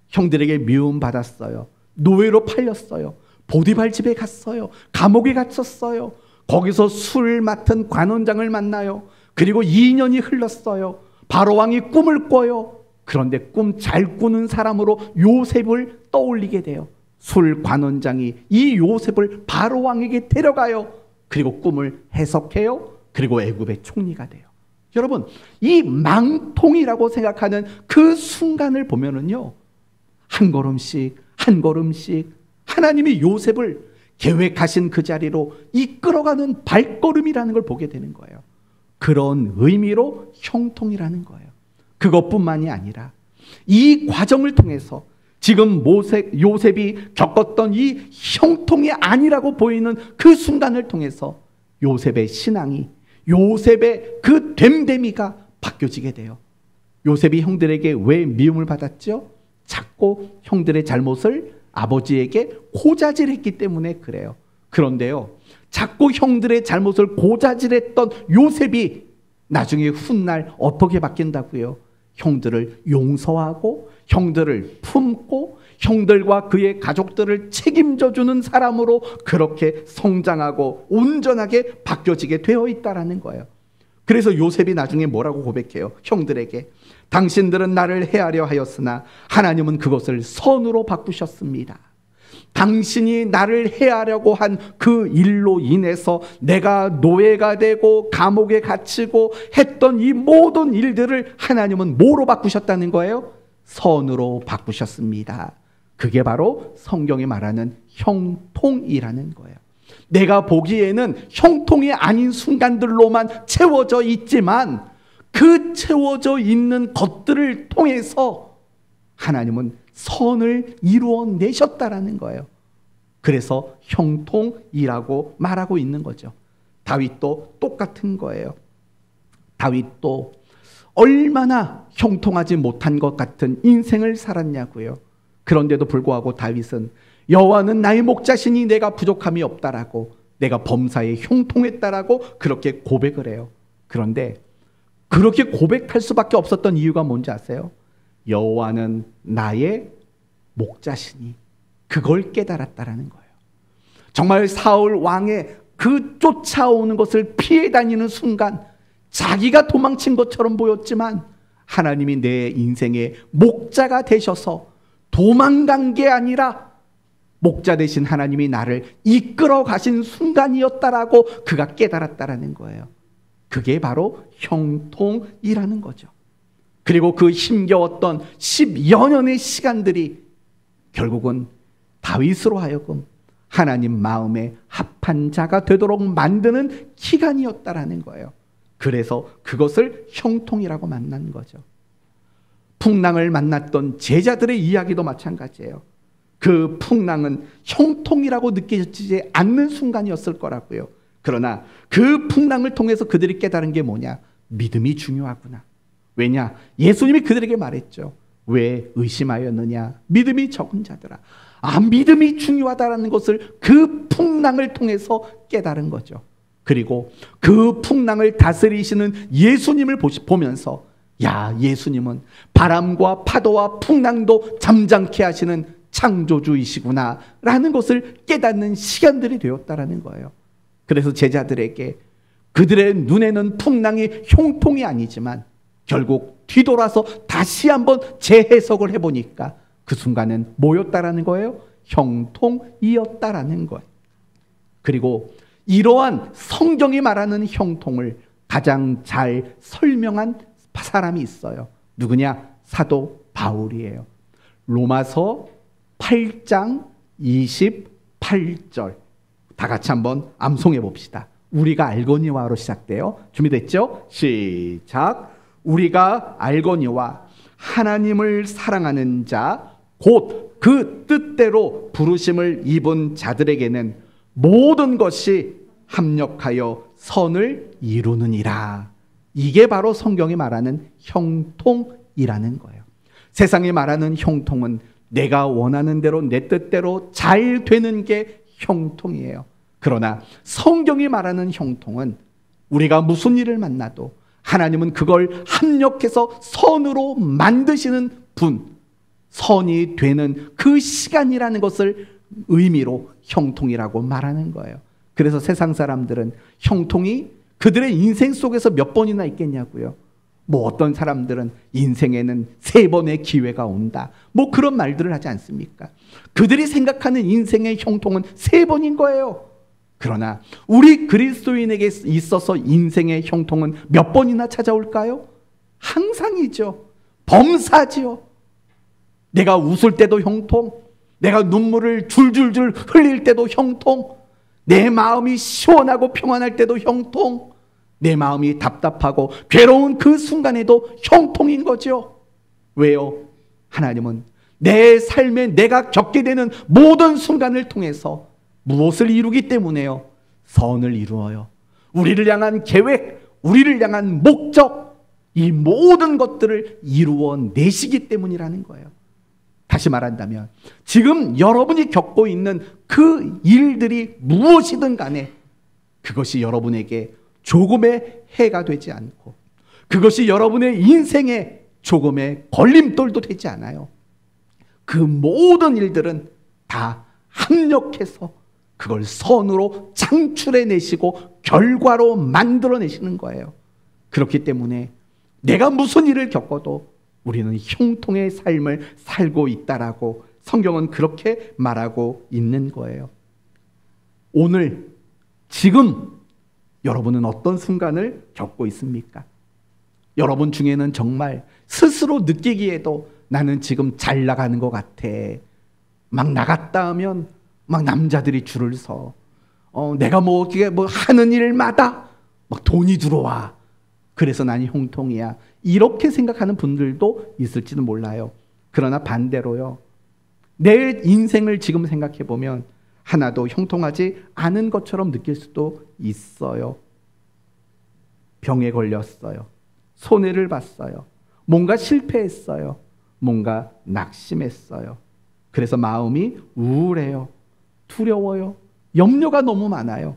형들에게 미움받았어요. 노예로 팔렸어요. 보디발 집에 갔어요. 감옥에 갇혔어요. 거기서 술 맡은 관원장을 만나요. 그리고 2년이 흘렀어요. 바로왕이 꿈을 꿔요. 그런데 꿈 잘 꾸는 사람으로 요셉을 떠올리게 돼요. 술 관원장이 이 요셉을 바로왕에게 데려가요. 그리고 꿈을 해석해요. 그리고 애굽의 총리가 돼요. 여러분, 이 망통이라고 생각하는 그 순간을 보면은요, 한 걸음씩 한 걸음씩 하나님이 요셉을 계획하신 그 자리로 이끌어가는 발걸음이라는 걸 보게 되는 거예요. 그런 의미로 형통이라는 거예요. 그것뿐만이 아니라 이 과정을 통해서 지금 요셉이 겪었던 이 형통이 아니라고 보이는 그 순간을 통해서 요셉의 신앙이, 요셉의 그 됨됨이가 바뀌어지게 돼요. 요셉이 형들에게 왜 미움을 받았죠? 자꾸 형들의 잘못을 아버지에게 고자질했기 때문에 그래요. 그런데요, 자꾸 형들의 잘못을 고자질했던 요셉이 나중에 훗날 어떻게 바뀐다고요? 형들을 용서하고 형들을 품고 형들과 그의 가족들을 책임져주는 사람으로 그렇게 성장하고 온전하게 바뀌어지게 되어 있다라는 거예요. 그래서 요셉이 나중에 뭐라고 고백해요? 형들에게 당신들은 나를 해하려 하였으나 하나님은 그것을 선으로 바꾸셨습니다. 당신이 나를 해하려고 한 그 일로 인해서 내가 노예가 되고 감옥에 갇히고 했던 이 모든 일들을 하나님은 뭐로 바꾸셨다는 거예요? 선으로 바꾸셨습니다. 그게 바로 성경이 말하는 형통이라는 거예요. 내가 보기에는 형통이 아닌 순간들로만 채워져 있지만 그 채워져 있는 것들을 통해서 하나님은 선을 이루어내셨다라는 거예요. 그래서 형통이라고 말하고 있는 거죠. 다윗도 똑같은 거예요. 다윗도 얼마나 형통하지 못한 것 같은 인생을 살았냐고요. 그런데도 불구하고 다윗은 여호와는 나의 목자시니 내가 부족함이 없다라고, 내가 범사에 형통했다라고 그렇게 고백을 해요. 그런데 그렇게 고백할 수밖에 없었던 이유가 뭔지 아세요? 여호와는 나의 목자시니, 그걸 깨달았다라는 거예요. 정말 사울 왕의 그 쫓아오는 것을 피해 다니는 순간 자기가 도망친 것처럼 보였지만 하나님이 내 인생의 목자가 되셔서 도망간 게 아니라 목자 되신 하나님이 나를 이끌어 가신 순간이었다라고 그가 깨달았다라는 거예요. 그게 바로 형통이라는 거죠. 그리고 그 힘겨웠던 10여 년의 시간들이 결국은 다윗으로 하여금 하나님 마음에 합한 자가 되도록 만드는 기간이었다라는 거예요. 그래서 그것을 형통이라고 만난 거죠. 풍랑을 만났던 제자들의 이야기도 마찬가지예요. 그 풍랑은 형통이라고 느껴지지 않는 순간이었을 거라고요. 그러나 그 풍랑을 통해서 그들이 깨달은 게 뭐냐? 믿음이 중요하구나. 왜냐? 예수님이 그들에게 말했죠. 왜 의심하였느냐? 믿음이 적은 자들아. 믿음이 중요하다는 것을 그 풍랑을 통해서 깨달은 거죠. 그리고 그 풍랑을 다스리시는 예수님을 보면서 예수님은 바람과 파도와 풍랑도 잠잠케 하시는 창조주이시구나 라는 것을 깨닫는 시간들이 되었다라는 거예요. 그래서 제자들에게 그들의 눈에는 풍랑이 형통이 아니지만 결국 뒤돌아서 다시 한번 재해석을 해보니까 그 순간은 뭐였다라는 거예요? 형통이었다라는 거예요. 그리고 이러한 성경이 말하는 형통을 가장 잘 설명한 사람이 있어요. 누구냐? 사도 바울이에요. 로마서 8장 28절 다 같이 한번 암송해 봅시다. 우리가 알거니와로 시작돼요. 준비됐죠? 시작. 우리가 알거니와 하나님을 사랑하는 자 곧 그 뜻대로 부르심을 입은 자들에게는 모든 것이 합력하여 선을 이루느니라. 이게 바로 성경이 말하는 형통이라는 거예요. 세상이 말하는 형통은 내가 원하는 대로 내 뜻대로 잘 되는 게 형통이에요. 그러나 성경이 말하는 형통은 우리가 무슨 일을 만나도 하나님은 그걸 합력해서 선으로 만드시는 분, 선이 되는 그 시간이라는 것을 의미로 형통이라고 말하는 거예요. 그래서 세상 사람들은 형통이 그들의 인생 속에서 몇 번이나 있겠냐고요. 어떤 사람들은 인생에는 3번의 기회가 온다. 그런 말들을 하지 않습니까? 그들이 생각하는 인생의 형통은 3번인 거예요. 그러나 우리 그리스도인에게 있어서 인생의 형통은 몇 번이나 찾아올까요? 항상이죠. 범사지요. 내가 웃을 때도 형통, 내가 눈물을 줄줄줄 흘릴 때도 형통, 내 마음이 시원하고 평안할 때도 형통, 내 마음이 답답하고 괴로운 그 순간에도 형통인 거죠. 왜요? 하나님은 내 삶에 내가 겪게 되는 모든 순간을 통해서 무엇을 이루기 때문에요? 선을 이루어요. 우리를 향한 계획, 우리를 향한 목적, 이 모든 것들을 이루어내시기 때문이라는 거예요. 다시 말한다면 지금 여러분이 겪고 있는 그 일들이 무엇이든 간에 그것이 여러분에게 조금의 해가 되지 않고 그것이 여러분의 인생에 조금의 걸림돌도 되지 않아요. 그 모든 일들은 다 합력해서 그걸 선으로 창출해내시고 결과로 만들어내시는 거예요. 그렇기 때문에 내가 무슨 일을 겪어도 우리는 형통의 삶을 살고 있다라고 성경은 그렇게 말하고 있는 거예요. 오늘 지금 여러분은 어떤 순간을 겪고 있습니까? 여러분 중에는 정말 스스로 느끼기에도 나는 지금 잘 나가는 것 같아. 막 나갔다 하면 막 남자들이 줄을 서. 내가 뭐 어떻게 뭐 하는 일마다 막 돈이 들어와. 그래서 나는 형통이야. 이렇게 생각하는 분들도 있을지도 몰라요. 그러나 반대로요. 내 인생을 지금 생각해 보면 하나도 형통하지 않은 것처럼 느낄 수도 있어요. 병에 걸렸어요. 손해를 봤어요. 뭔가 실패했어요. 뭔가 낙심했어요. 그래서 마음이 우울해요. 두려워요. 염려가 너무 많아요.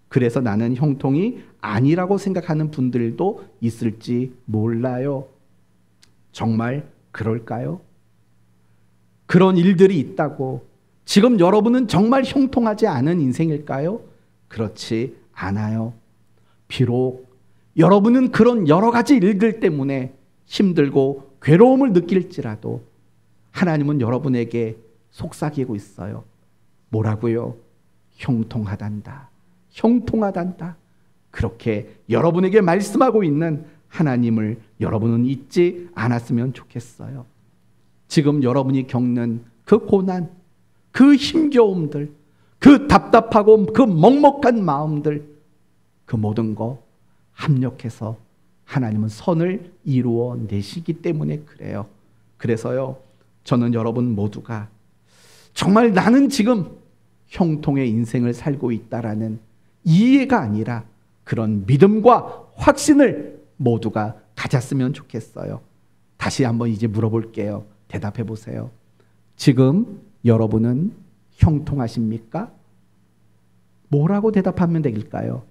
그래서 나는 형통이 아니라고 생각하는 분들도 있을지 몰라요. 정말 그럴까요? 그런 일들이 있다고 지금 여러분은 정말 형통하지 않은 인생일까요? 그렇지 않아요. 비록 여러분은 그런 여러 가지 일들 때문에 힘들고 괴로움을 느낄지라도 하나님은 여러분에게 속삭이고 있어요. 뭐라고요? 형통하단다. 형통하단다. 그렇게 여러분에게 말씀하고 있는 하나님을 여러분은 잊지 않았으면 좋겠어요. 지금 여러분이 겪는 그 고난, 그 힘겨움들, 그 답답하고 그 먹먹한 마음들, 그 모든 거 합력해서 하나님은 선을 이루어 내시기 때문에 그래요. 그래서요, 저는 여러분 모두가 정말 나는 지금 형통의 인생을 살고 있다라는 이해가 아니라 그런 믿음과 확신을 모두가 가졌으면 좋겠어요. 다시 한번 이제 물어볼게요. 대답해 보세요. 지금 여러분은 형통하십니까? 뭐라고 대답하면 될까요?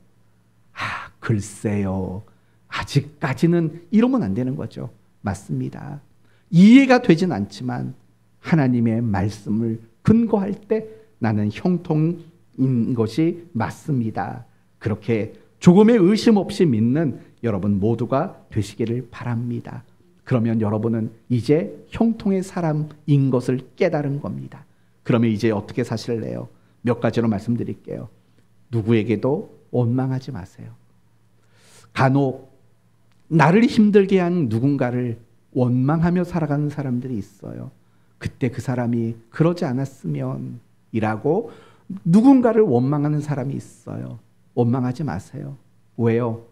글쎄요. 아직까지는 이러면 안 되는 거죠. 맞습니다. 이해가 되진 않지만 하나님의 말씀을 근거할 때 나는 형통인 것이 맞습니다. 그렇게 조금의 의심 없이 믿는 여러분 모두가 되시기를 바랍니다. 그러면 여러분은 이제 형통의 사람인 것을 깨달은 겁니다. 그러면 이제 어떻게 사실래요? 몇 가지로 말씀드릴게요. 누구에게도 원망하지 마세요. 간혹 나를 힘들게 한 누군가를 원망하며 살아가는 사람들이 있어요. 그때 그 사람이 그러지 않았으면 이라고 누군가를 원망하는 사람이 있어요. 원망하지 마세요. 왜요?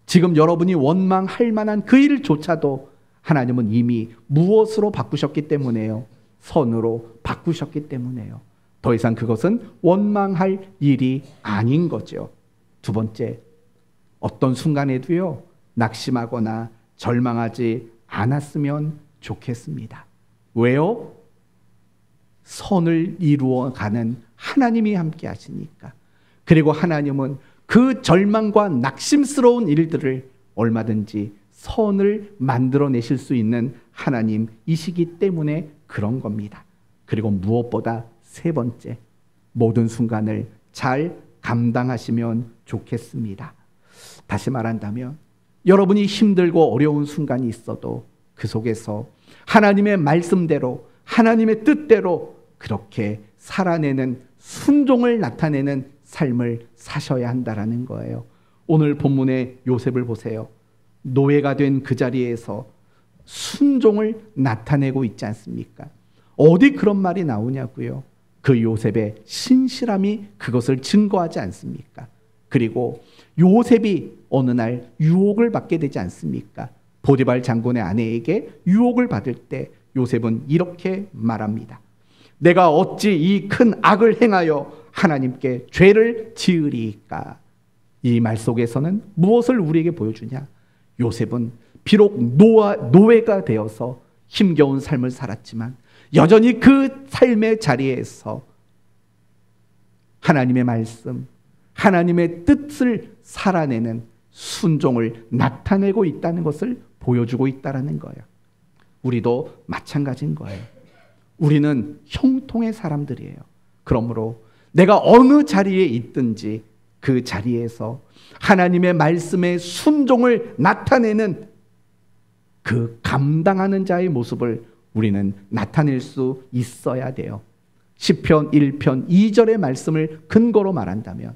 지금 여러분이 원망할 만한 그 일조차도 하나님은 이미 무엇으로 바꾸셨기 때문에요. 선으로 바꾸셨기 때문에요. 더 이상 그것은 원망할 일이 아닌 거죠. 두 번째, 어떤 순간에도요, 낙심하거나 절망하지 않았으면 좋겠습니다. 왜요? 선을 이루어가는 하나님이 함께 하시니까. 그리고 하나님은 그 절망과 낙심스러운 일들을 얼마든지 선을 만들어내실 수 있는 하나님이시기 때문에 그런 겁니다. 그리고 무엇보다 세 번째, 모든 순간을 잘 감당하시면 좋겠습니다. 다시 말한다면 여러분이 힘들고 어려운 순간이 있어도 그 속에서 하나님의 말씀대로 하나님의 뜻대로 그렇게 살아내는 순종을 나타내는 삶을 사셔야 한다라는 거예요. 오늘 본문의 요셉을 보세요. 노예가 된 그 자리에서 순종을 나타내고 있지 않습니까? 어디 그런 말이 나오냐고요? 그 요셉의 신실함이 그것을 증거하지 않습니까? 그리고 요셉이 어느 날 유혹을 받게 되지 않습니까? 보디발 장군의 아내에게 유혹을 받을 때 요셉은 이렇게 말합니다. 내가 어찌 이 큰 악을 행하여 하나님께 죄를 지으리까? 이 말 속에서는 무엇을 우리에게 보여주냐? 요셉은 비록 노예가 되어서 힘겨운 삶을 살았지만 여전히 그 삶의 자리에서 하나님의 말씀, 하나님의 뜻을 살아내는 순종을 나타내고 있다는 것을 보여주고 있다는 거예요. 우리도 마찬가지인 거예요. 우리는 형통의 사람들이에요. 그러므로 내가 어느 자리에 있든지 그 자리에서 하나님의 말씀의 순종을 나타내는 그 감당하는 자의 모습을 우리는 나타낼 수 있어야 돼요. 시편 1편 2절의 말씀을 근거로 말한다면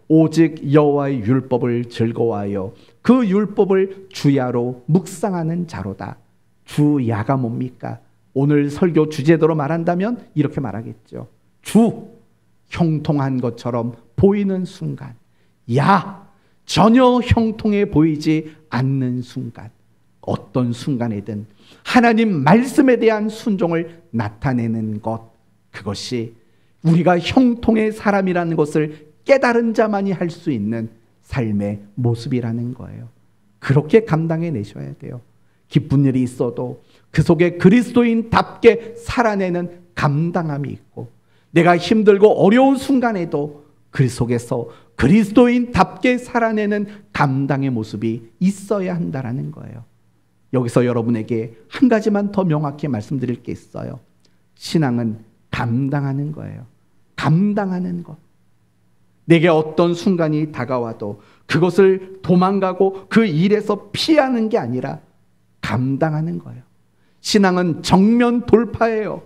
오직 여호와의 율법을 즐거워하여 그 율법을 주야로 묵상하는 자로다. 주야가 뭡니까? 오늘 설교 주제대로 말한다면 이렇게 말하겠죠. 주, 형통한 것처럼 보이는 순간. 야, 전혀 형통해 보이지 않는 순간. 어떤 순간에든 하나님 말씀에 대한 순종을 나타내는 것, 그것이 우리가 형통의 사람이라는 것을 깨달은 자만이 할 수 있는 삶의 모습이라는 거예요. 그렇게 감당해 내셔야 돼요. 기쁜 일이 있어도 그 속에 그리스도인답게 살아내는 감당함이 있고, 내가 힘들고 어려운 순간에도 그 속에서 그리스도인답게 살아내는 감당의 모습이 있어야 한다는 거예요. 여기서 여러분에게 한 가지만 더 명확히 말씀드릴 게 있어요. 신앙은 감당하는 거예요. 감당하는 것. 내게 어떤 순간이 다가와도 그것을 도망가고 그 일에서 피하는 게 아니라 감당하는 거예요. 신앙은 정면 돌파예요.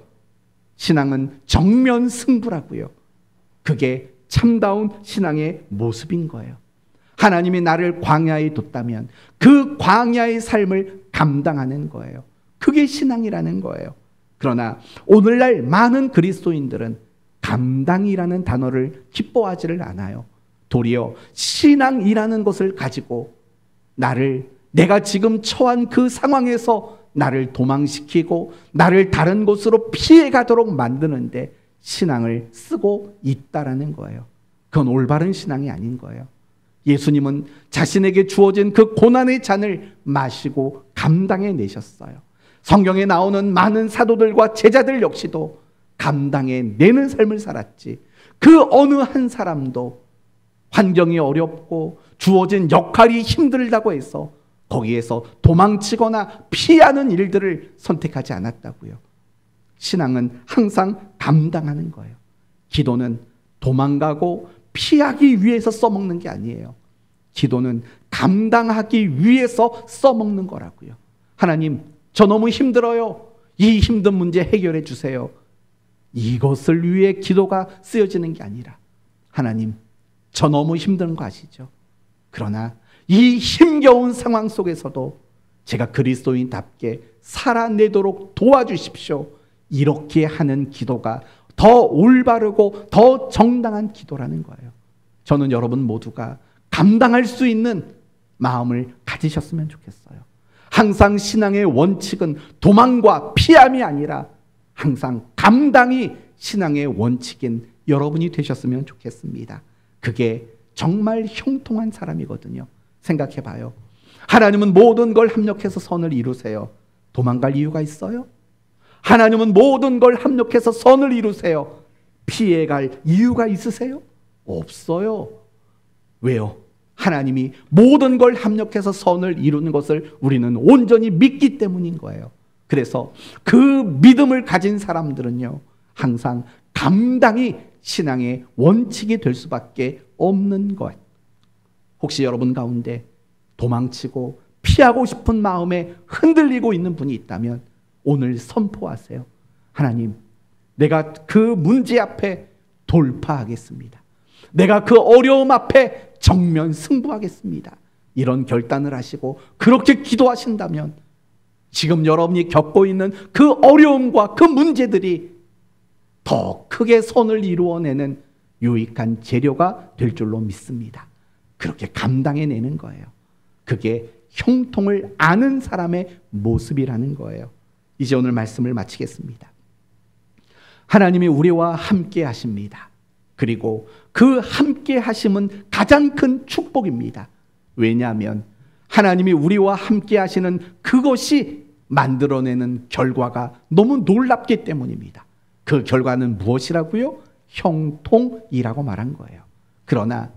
신앙은 정면 승부라고요. 그게 참다운 신앙의 모습인 거예요. 하나님이 나를 광야에 뒀다면 그 광야의 삶을 감당하는 거예요. 그게 신앙이라는 거예요. 그러나 오늘날 많은 그리스도인들은 감당이라는 단어를 기뻐하지를 않아요. 도리어 신앙이라는 것을 가지고 내가 지금 처한 그 상황에서 나를 도망시키고 나를 다른 곳으로 피해가도록 만드는데 신앙을 쓰고 있다라는 거예요. 그건 올바른 신앙이 아닌 거예요. 예수님은 자신에게 주어진 그 고난의 잔을 마시고 감당해 내셨어요. 성경에 나오는 많은 사도들과 제자들 역시도 감당해 내는 삶을 살았지, 그 어느 한 사람도 환경이 어렵고 주어진 역할이 힘들다고 해서 거기에서 도망치거나 피하는 일들을 선택하지 않았다고요. 신앙은 항상 감당하는 거예요. 기도는 도망가고 피하기 위해서 써먹는 게 아니에요. 기도는 감당하기 위해서 써먹는 거라고요. 하나님, 저 너무 힘들어요. 이 힘든 문제 해결해 주세요. 이것을 위해 기도가 쓰여지는 게 아니라, 하나님, 저 너무 힘든 거 아시죠? 그러나 이 힘겨운 상황 속에서도 제가 그리스도인답게 살아내도록 도와주십시오. 이렇게 하는 기도가 더 올바르고 더 정당한 기도라는 거예요. 저는 여러분 모두가 감당할 수 있는 마음을 가지셨으면 좋겠어요. 항상 신앙의 원칙은 도망과 피함이 아니라 항상 감당이 신앙의 원칙인 여러분이 되셨으면 좋겠습니다. 그게 정말 형통한 사람이거든요. 생각해 봐요. 하나님은 모든 걸 합력해서 선을 이루세요. 도망갈 이유가 있어요? 하나님은 모든 걸 합력해서 선을 이루세요. 피해갈 이유가 있으세요? 없어요. 왜요? 하나님이 모든 걸 합력해서 선을 이루는 것을 우리는 온전히 믿기 때문인 거예요. 그래서 그 믿음을 가진 사람들은요, 항상 감당이 신앙의 원칙이 될 수밖에 없는 것. 혹시 여러분 가운데 도망치고 피하고 싶은 마음에 흔들리고 있는 분이 있다면 오늘 선포하세요. 하나님, 내가 그 문제 앞에 돌파하겠습니다. 내가 그 어려움 앞에 정면 승부하겠습니다. 이런 결단을 하시고 그렇게 기도하신다면 지금 여러분이 겪고 있는 그 어려움과 그 문제들이 더 크게 선을 이루어내는 유익한 재료가 될 줄로 믿습니다. 그렇게 감당해내는 거예요. 그게 형통을 아는 사람의 모습이라는 거예요. 이제 오늘 말씀을 마치겠습니다. 하나님이 우리와 함께 하십니다. 그리고 그 함께 하심은 가장 큰 축복입니다. 왜냐하면 하나님이 우리와 함께 하시는 그것이 만들어내는 결과가 너무 놀랍기 때문입니다. 그 결과는 무엇이라고요? 형통이라고 말한 거예요. 그러나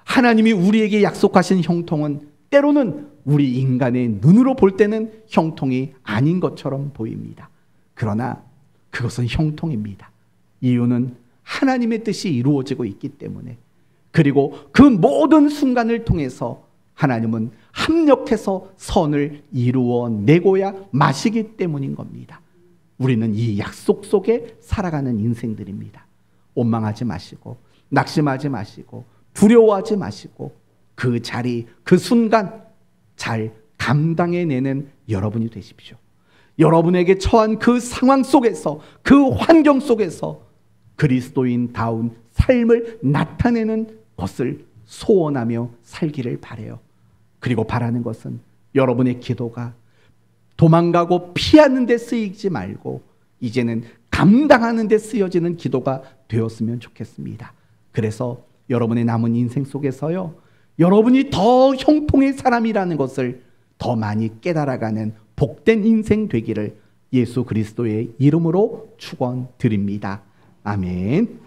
하나님이 우리에게 약속하신 형통은 때로는 우리 인간의 눈으로 볼 때는 형통이 아닌 것처럼 보입니다. 그러나 그것은 형통입니다. 이유는 하나님의 뜻이 이루어지고 있기 때문에, 그리고 그 모든 순간을 통해서 하나님은 합력해서 선을 이루어내고야 마시기 때문인 겁니다. 우리는 이 약속 속에 살아가는 인생들입니다. 원망하지 마시고 낙심하지 마시고 두려워하지 마시고 그 자리, 그 순간 잘 감당해내는 여러분이 되십시오. 여러분에게 처한 그 상황 속에서, 그 환경 속에서 그리스도인다운 삶을 나타내는 것을 소원하며 살기를 바라요. 그리고 바라는 것은 여러분의 기도가 도망가고 피하는 데 쓰이지 말고 이제는 감당하는 데 쓰여지는 기도가 되었으면 좋겠습니다. 그래서 여러분의 남은 인생 속에서요, 여러분이 더 형통의 사람이라는 것을 더 많이 깨달아가는 복된 인생 되기를 예수 그리스도의 이름으로 축원드립니다. 아멘.